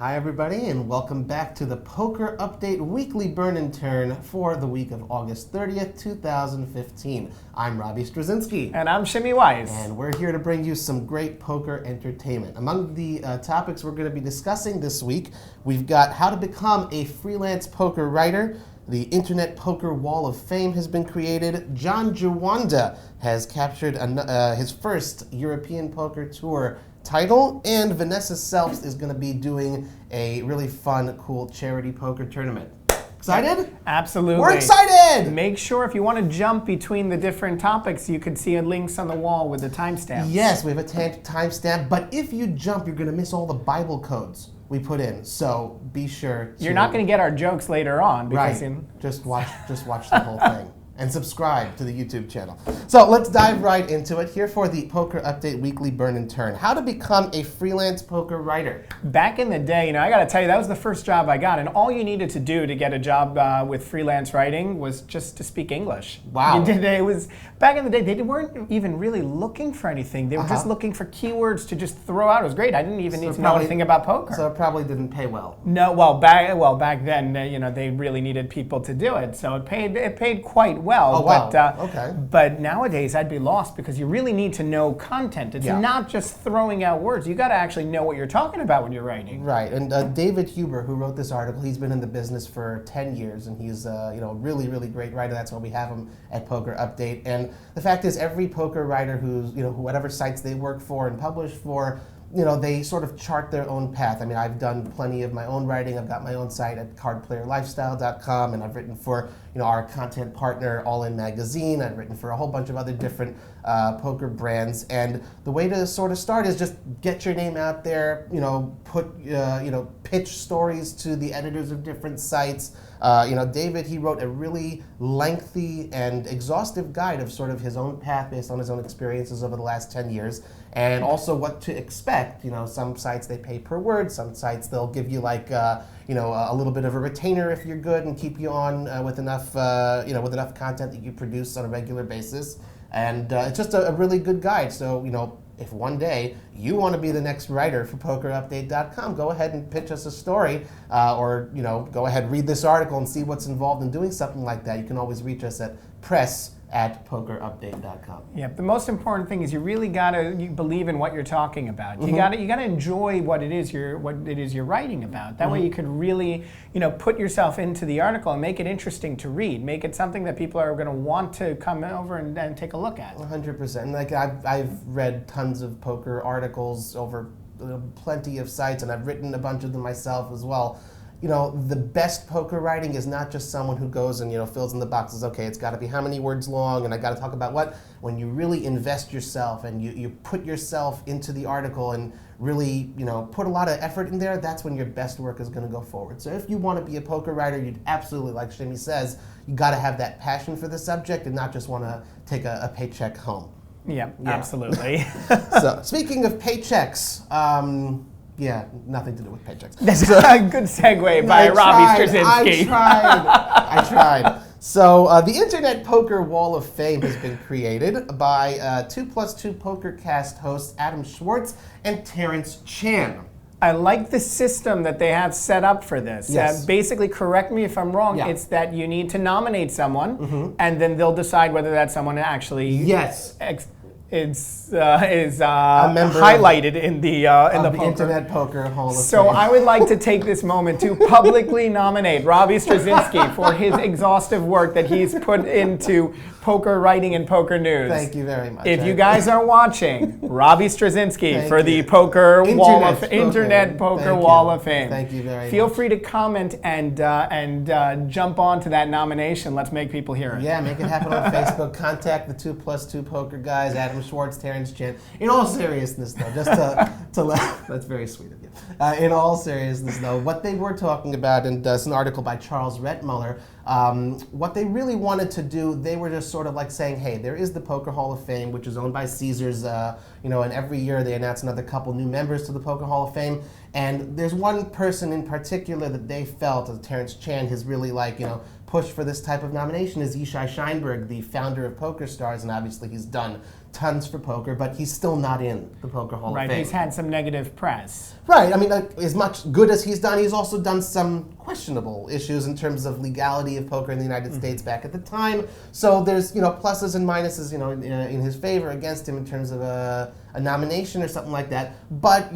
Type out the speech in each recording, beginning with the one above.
Hi everybody, and welcome back to the Poker Update Weekly Burn and Turn for the week of August 30th, 2015. I'm Robbie Straczynski. And I'm Shimmy Weiss. And we're here to bring you some great poker entertainment. Among the topics we're going to be discussing this week, we've got how to become a freelance poker writer. The Internet Poker Wall of Fame has been created. John Jawanda has captured his first European Poker Tour title, and Vanessa Selfs is going to be doing a really fun, cool charity poker tournament. Excited? Absolutely. We're excited! Make sure if you want to jump between the different topics, you can see links on the wall with the timestamps. Yes, we have a timestamp, but if you jump, you're going to miss all the Bible codes we put in, so be sure to... You're not going to get our jokes later on. Because right. Just watch the whole thing. And subscribe to the YouTube channel. So let's dive right into it. Here for the Poker Update Weekly Burn and Turn. How to become a freelance poker writer. Back in the day, I got to tell you, that was the first job I got. And all you needed to do to get a job with freelance writing was just to speak English. Wow. It was, back in the day, they weren't even really looking for anything. They were just looking for keywords to just throw out. It was great. I didn't even need to know anything about poker. So it probably didn't pay well. No, back then, they really needed people to do it. So it paid quite well. Oh, wow. Okay. But nowadays, I'd be lost because you really need to know content. It's not just throwing out words. You got to actually know what you're talking about when you're writing. Right. And David Huber, who wrote this article, he's been in the business for 10 years, and he's a really, really great writer. That's why we have him at Poker Update. And the fact is, every poker writer who's whatever sites they work for and publish for, they sort of chart their own path. I mean, I've done plenty of my own writing. I've got my own site at cardplayerlifestyle.com, and I've written for our content partner, All In Magazine. I've written for a whole bunch of other different poker brands. And the way to sort of start is just get your name out there. Pitch stories to the editors of different sites. David, he wrote a really lengthy and exhaustive guide of sort of his own path based on his own experiences over the last 10 years, and also what to expect. Some sites they pay per word, some sites they'll give you a little bit of a retainer if you're good and keep you on with enough content that you produce on a regular basis. And it's just a really good guide. So, if one day you want to be the next writer for PokerUpdate.com, go ahead and pitch us a story, or go ahead, read this article and see what's involved in doing something like that. You can always reach us at press@PokerUpdate.com. Yeah, the most important thing is you really gotta believe in what you're talking about. You gotta enjoy what it is you're writing about. That way you could really put yourself into the article and make it interesting to read. Make it something that people are going to want to come over and take a look at. 100%. Like I've read tons of poker articles over plenty of sites, and I've written a bunch of them myself as well. The best poker writing is not just someone who goes and, fills in the boxes. Okay, it's got to be how many words long, and I got to talk about what. When you really invest yourself and you put yourself into the article and really, put a lot of effort in there, that's when your best work is going to go forward. So if you want to be a poker writer, you'd absolutely, like Shimmy says, you got to have that passion for the subject and not just want to take a paycheck home. Yeah, absolutely. So speaking of paychecks, yeah, nothing to do with paychecks. That's a good segue by Robbie Straczynski. I tried. So the Internet Poker Wall of Fame has been created by 2+2 PokerCast hosts Adam Schwartz and Terrence Chan. I like the system that they have set up for this. Yes. Basically, correct me if I'm wrong, it's that you need to nominate someone, and then they'll decide whether that someone actually is highlighted in the Internet Poker Hall of Fame. So I would like to take this moment to publicly nominate Robbie Straczynski for his exhaustive work that he's put into poker writing and poker news. Thank you very much. If you guys are watching, Robbie Straczynski for the Internet Poker Wall of Fame. Thank you very much. Feel free to comment and jump on to that nomination. Let's make people hear it. Yeah, make it happen on Facebook. Contact the 2+2 Poker guys, Adam Schwartz, Terrence Chan. In all seriousness, though, just to laugh, that's very sweet of you. In all seriousness, though, what they were talking about, and it's an article by Charles Rettmuller, what they really wanted to do, they were just sort of like saying, hey, there is the Poker Hall of Fame, which is owned by Caesars, and every year they announce another couple new members to the Poker Hall of Fame. And there's one person in particular that they felt, as Terrence Chan has really pushed for this type of nomination, is Yishai Sheinberg, the founder of PokerStars, and obviously he's done tons for poker, but he's still not in the Poker Hall of Right, Fame. he's had some negative press. Right. I mean, like, as much good as he's done, he's also done some questionable issues in terms of legality of poker in the United States back at the time. So there's, pluses and minuses, in his favor, against him in terms of a nomination or something like that. But,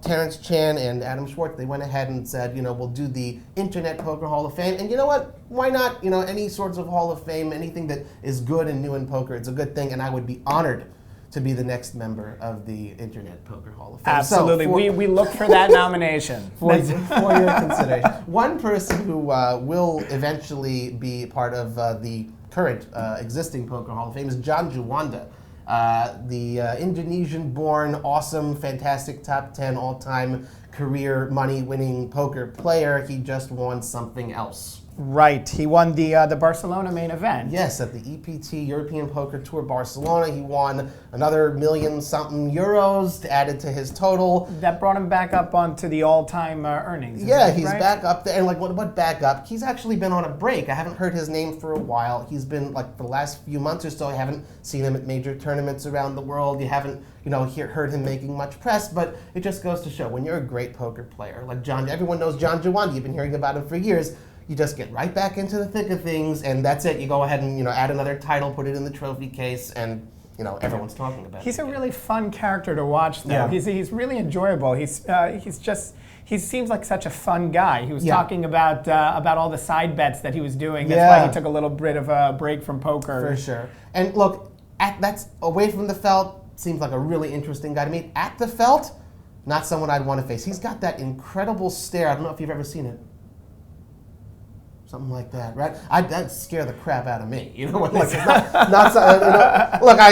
Terrence Chan and Adam Schwartz, they went ahead and said, we'll do the Internet Poker Hall of Fame. And you know what? Why not? Any sorts of Hall of Fame, anything that is good and new in poker, it's a good thing. And I would be honored to be the next member of the Internet Poker Hall of Fame. Absolutely. So we look for that nomination. for your consideration. One person who will eventually be part of the current existing Poker Hall of Fame is John Juanda, the Indonesian-born, awesome, fantastic top 10 all-time career money-winning poker player. He just won something else. Right. He won the Barcelona main event. Yes, at the EPT European Poker Tour Barcelona, he won another million-something euros added to his total. That brought him back up onto the all-time earnings. Yeah, he's right? back up there. And what back up? He's actually been on a break. I haven't heard his name for a while. He's been, for the last few months or so, I haven't seen him at major tournaments around the world. You haven't, heard him making much press, but it just goes to show, when you're a great poker player, like John, everyone knows John Juanda, you've been hearing about him for years, you just get right back into the thick of things, and that's it. You go ahead and add another title, put it in the trophy case, and everyone's talking about it. He's a really fun character to watch, though. Yeah. He's really enjoyable. He seems like such a fun guy. He was Yeah. talking about all the side bets that he was doing. That's why he took a little bit of a break from poker. For sure. And look, that's away from the felt. Seems like a really interesting guy to meet. At the felt, not someone I'd want to face. He's got that incredible stare. I don't know if you've ever seen it. Something like that, right? That'd scare the crap out of me. Look, I'd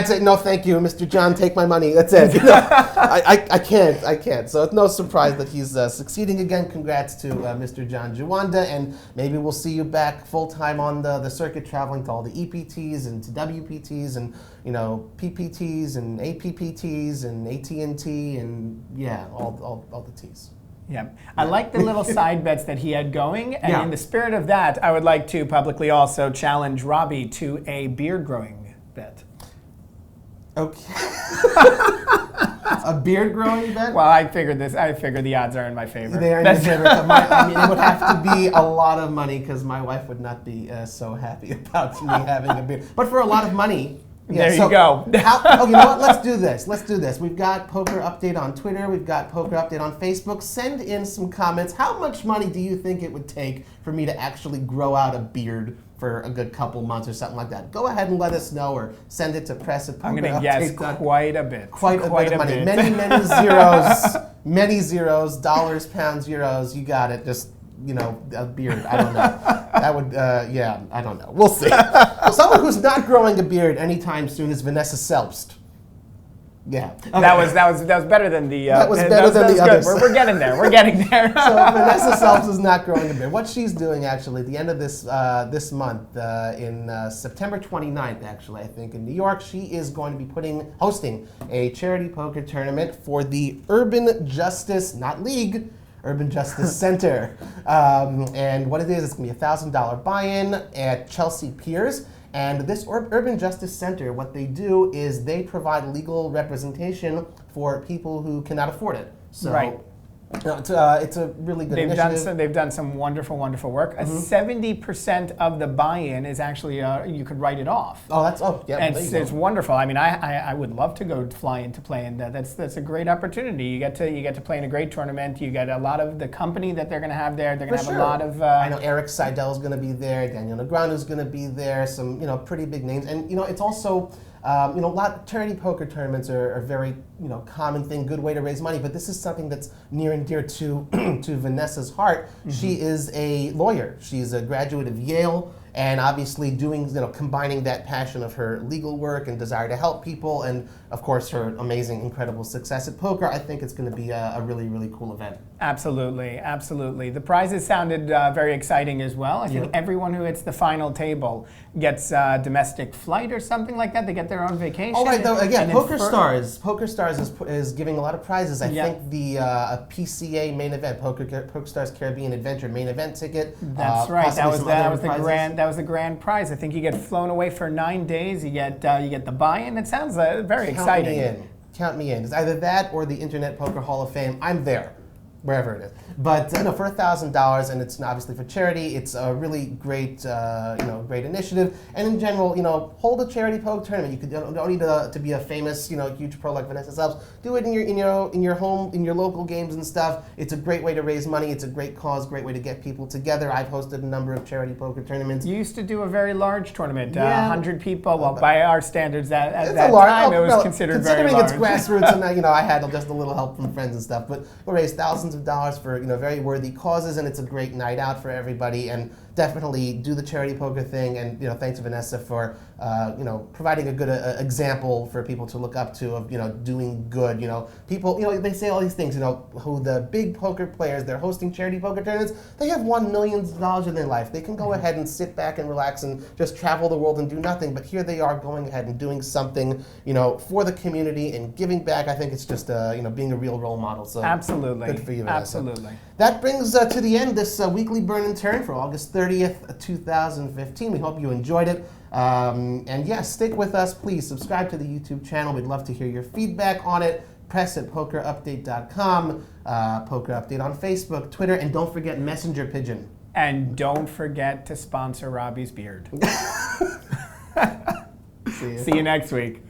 say, no, thank you, Mr. John, take my money. That's it. I can't. So it's no surprise that he's succeeding again. Congrats to Mr. John Juanda, and maybe we'll see you back full-time on the circuit, traveling to all the EPTs and to WPTs and, PPTs and APPTs and AT&T and, all the Ts. Yeah, I like the little side bets that he had going, and in the spirit of that, I would like to publicly also challenge Robbie to a beard growing bet. Okay. A beard growing bet? Well, I figured the odds are in my favor. They are in your favor. It would have to be a lot of money, because my wife would not be so happy about me having a beard. But for a lot of money. There you go. You know what? Let's do this. We've got Poker Update on Twitter. We've got Poker Update on Facebook. Send in some comments. How much money do you think it would take for me to actually grow out a beard for a good couple months or something like that? Go ahead and let us know, or send it to press@pokerupdate.com. I'm going to guess quite a bit. Quite a bit of money. Many zeros. Many zeros. Dollars, pounds, euros. You got it. Just, a beard. I don't know. That would, I don't know. We'll see. Well, someone who's not growing a beard anytime soon is Vanessa Selbst. Yeah. Okay. That was better than the. That was better than the others. We're getting there. We're getting there. So Vanessa Selbst is not growing a beard. What she's doing, actually, at the end of this month, in September 29th, actually, I think, in New York, she is going to be hosting a charity poker tournament for the Urban Justice, not League, Urban Justice Center. And what it is, it's going to be a $1,000 buy-in at Chelsea Piers. And this Urban Justice Center, what they do is they provide legal representation for people who cannot afford it. So, right. It's a really good initiative. They've done some wonderful work. 70% of the buy-in is actually you could write it off. It's wonderful. I mean, I would love to go fly in to play in that. That's a great opportunity. You get to play in a great tournament. You get a lot of the company that they're going to have there. They're going to have a lot of. I know Eric Seidel is going to be there. Daniel Negreanu is going to be there. Some pretty big names, and it's also. A lot of charity poker tournaments are a very common thing, good way to raise money. But this is something that's near and dear to to Vanessa's heart. Mm-hmm. She is a lawyer. She's a graduate of Yale, and obviously combining that passion of her legal work and desire to help people, and of course her amazing, incredible success at poker. I think it's going to be a really, really cool event. Absolutely. The prizes sounded very exciting as well. I think everyone who hits the final table gets a domestic flight or something like that. They get their own vacation. Oh, right. Poker Stars is giving a lot of prizes. I think the PCA main event, Poker Stars Caribbean Adventure main event ticket. That's right. That was that was the grand prize. I think you get flown away for 9 days. You get the buy-in. It sounds very exciting. Count me in. It's either that or the Internet Poker Hall of Fame. I'm there, wherever it is. But no, for $1,000, and it's obviously for charity. It's a really great, great initiative. And in general, hold a charity poker tournament. You don't need to be a famous, huge pro like Vanessa Selves. Do it in your home, in your local games and stuff. It's a great way to raise money. It's a great cause, great way to get people together. I've hosted a number of charity poker tournaments. You used to do a very large tournament, 100 people. Well, by our standards at that time, it was considered very large. Considering it's grassroots, and I had just a little help from friends and stuff. But we raised thousands of dollars for very worthy causes, and it's a great night out for everybody. And definitely do the charity poker thing. And thanks Vanessa for providing a good example for people to look up to of doing good. People they say all these things. Who the big poker players, they're hosting charity poker tournaments. They have won millions of dollars in their life. They can go ahead and sit back and relax and just travel the world and do nothing. But here they are going ahead and doing something for the community and giving back. I think it's just being a real role model. So absolutely, good for you, Vanessa. Absolutely. That brings to the end this weekly Burn and Turn for August 30th, 2015. We hope you enjoyed it. And yes, stick with us. Please subscribe to the YouTube channel. We'd love to hear your feedback on it. Press at pokerupdate.com, Poker Update on Facebook, Twitter, and don't forget Messenger Pigeon. And don't forget to sponsor Robbie's beard. See you. See you next week.